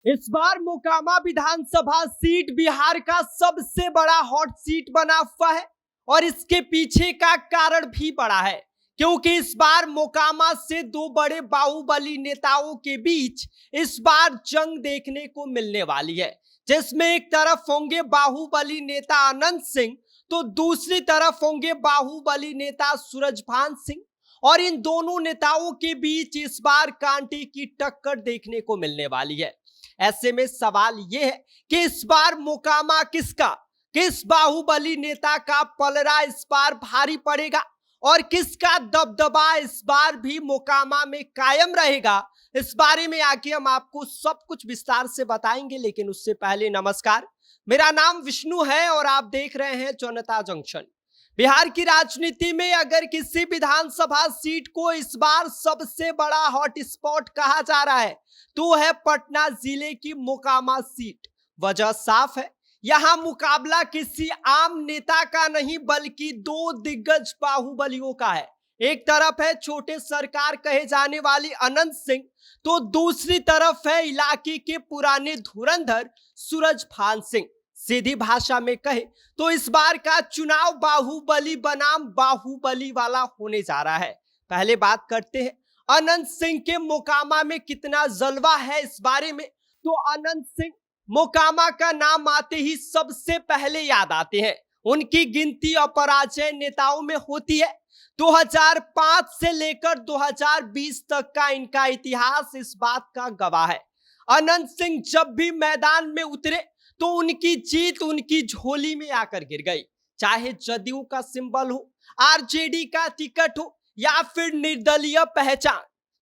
इस बार मोकामा विधानसभा सीट बिहार का सबसे बड़ा हॉट सीट बना हुआ है और इसके पीछे का कारण भी बड़ा है क्योंकि इस बार मोकामा से दो बड़े बाहुबली नेताओं के बीच इस बार जंग देखने को मिलने वाली है, जिसमें एक तरफ होंगे बाहुबली नेता अनंत सिंह तो दूसरी तरफ होंगे बाहुबली नेता सूरजभान सिंह। और इन दोनों नेताओं के बीच इस बार कांटे की टक्कर देखने को मिलने वाली है। ऐसे में सवाल यह है कि इस बार मोकामा किस बाहुबली नेता का पलड़ा इस बार भारी पड़ेगा और किसका दबदबा इस बार भी मोकामा में कायम रहेगा। इस बारे में आके हम आपको सब कुछ विस्तार से बताएंगे, लेकिन उससे पहले नमस्कार, मेरा नाम विष्णु है और आप देख रहे हैं जनता जंक्शन। बिहार की राजनीति में अगर किसी विधानसभा सीट को इस बार सबसे बड़ा हॉट स्पॉट कहा जा रहा है तो है पटना जिले की मोकामा सीट। वजह साफ है, यहां मुकाबला किसी आम नेता का नहीं बल्कि दो दिग्गज बाहुबलियों का है। एक तरफ है छोटे सरकार कहे जाने वाली अनंत सिंह तो दूसरी तरफ है इलाके के पुराने धुरंधर सूरजभान सिंह। सीधी भाषा में कहे तो इस बार का चुनाव बाहुबली बनाम बाहुबली वाला होने जा रहा है। पहले बात करते हैं अनंत सिंह के मोकामा में कितना जलवा है इस बारे में। तो अनंत सिंह मोकामा का नाम आते ही सबसे पहले याद आते हैं। उनकी गिनती अपराजय नेताओं में होती है। 2005 से लेकर 2020 तक का इनका इतिहास इस बात का गवाह है। अनंत सिंह जब भी मैदान में उतरे तो उनकी जीत उनकी झोली में आकर गिर गई। चाहे जदयू का सिंबल हो, आरजेडी का टिकट हो या फिर निर्दलीय पहचान,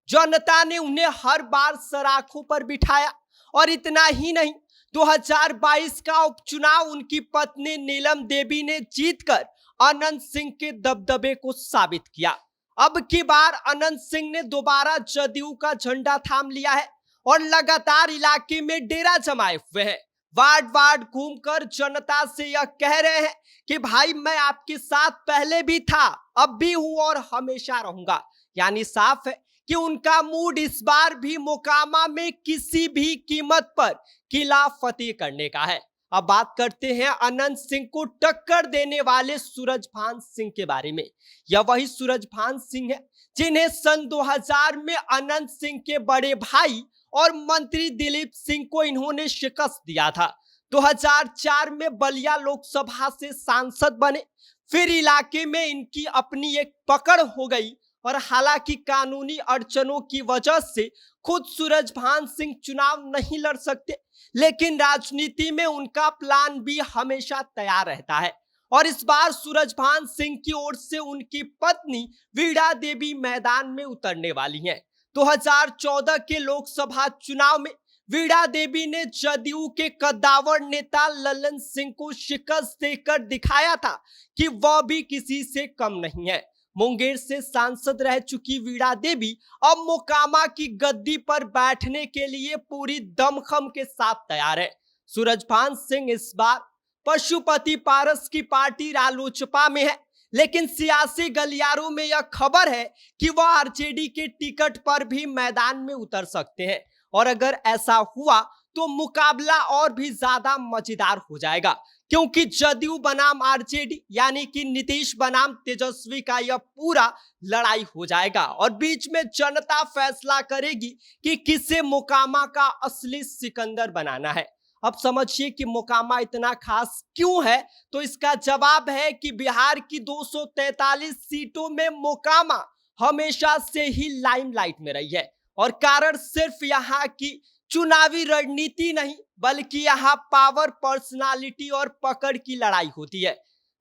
जनता ने उन्हें हर बार सराखों पर बिठाया। और इतना ही नहीं, 2022 का उपचुनाव उनकी पत्नी नीलम देवी ने जीतकर अनंत सिंह के दबदबे को साबित किया। अब की बार अनंत सिंह ने दोबारा जदयू का झंडा थाम लिया है और लगातार इलाके में डेरा जमाए हुए हैं। वार्ड वार्ड घूमकर जनता से यह कह रहे हैं कि भाई मैं आपके साथ पहले भी था, अब भी हूं और हमेशा रहूंगा। यानी साफ है कि उनका मूड इस बार भी मोकामा में किसी भी कीमत पर किला फतेह करने का है। अब बात करते हैं अनंत सिंह को टक्कर देने वाले सूरजभान सिंह के बारे में। यह वही सूरजभान सिंह है जिन्हें सन 2000 में अनंत सिंह के बड़े भाई और मंत्री दिलीप सिंह को इन्होंने शिकस्त दिया था। 2004 में बलिया लोकसभा से सांसद बने, फिर इलाके में इनकी अपनी एक पकड़ हो गई और हालांकि कानूनी अड़चनों की वजह से खुद सूरजभान सिंह चुनाव नहीं लड़ सकते, लेकिन राजनीति में उनका प्लान भी हमेशा तैयार रहता है। और इस बार सूरजभान सिंह की ओर से उनकी पत्नी वीणा देवी मैदान में उतरने वाली हैं। 2014 के लोकसभा चुनाव में वीणा देवी ने जदयू के कद्दावर नेता ललन सिंह को शिकस्त देकर दिखाया था कि वह भी किसी से कम नहीं है। मुंगेर से सांसद रह चुकी वीणा देवी अब मोकामा की गद्दी पर बैठने के लिए पूरी दमखम के साथ तैयार है। सूरजभान सिंह इस बार पशुपति पारस की पार्टी रालोचपा में है, लेकिन सियासी गलियारों में यह खबर है कि वह आरजेडी के टिकट पर भी मैदान में उतर सकते हैं। और अगर ऐसा हुआ तो मुकाबला और भी ज्यादा मजेदार हो जाएगा, क्योंकि जदयू बनाम आरजेडी यानी कि नीतीश बनाम तेजस्वी का यह पूरा लड़ाई हो जाएगा और बीच में जनता फैसला करेगी कि किसे मोकामा का असली सिकंदर बनाना है। अब समझिए कि मोकामा इतना खास क्यों है, तो इसका जवाब है कि बिहार की 243 सीटों में मोकामा हमेशा से ही लाइमलाइट में रही है। और कारण सिर्फ यहाँ की चुनावी रणनीति नहीं बल्कि यहाँ पावर, पर्सनालिटी और पकड़ की लड़ाई होती है।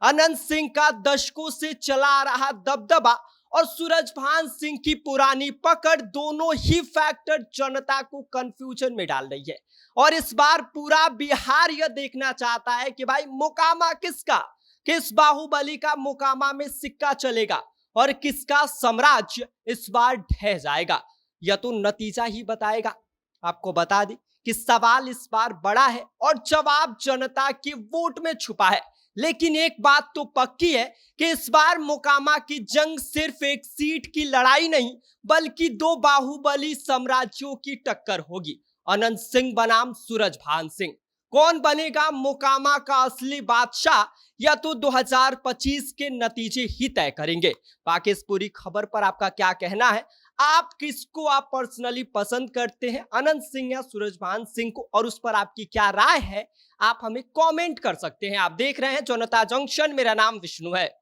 अनंत सिंह का दशकों से चला आ रहा दबदबा और सूरजभान सिंह की पुरानी पकड़, दोनों ही फैक्टर जनता को कंफ्यूजन में डाल रही है। और इस बार पूरा बिहार यह देखना चाहता है कि भाई मोकामा किस बाहुबली का मोकामा में सिक्का चलेगा और किसका साम्राज्य इस बार ढह जाएगा। यह तो नतीजा ही बताएगा। आपको बता दें कि सवाल इस बार बड़ा है और जवाब जनता के वोट में छुपा है। लेकिन एक बात तो पक्की है कि इस बार मोकामा की जंग सिर्फ एक सीट की लड़ाई नहीं बल्कि दो बाहुबली साम्राज्यों की टक्कर होगी। अनंत सिंह बनाम सूरजभान सिंह। कौन बनेगा मोकामा का असली बादशाह, या तो 2025 के नतीजे ही तय करेंगे। बाकी इस पूरी खबर पर आपका क्या कहना है? आप किसको आप पर्सनली पसंद करते हैं, अनंत सिंह या सूरजभान सिंह को, और उस पर आपकी क्या राय है? आप हमें कमेंट कर सकते हैं। आप देख रहे हैं जनता जंक्शन, मेरा नाम विष्णु है।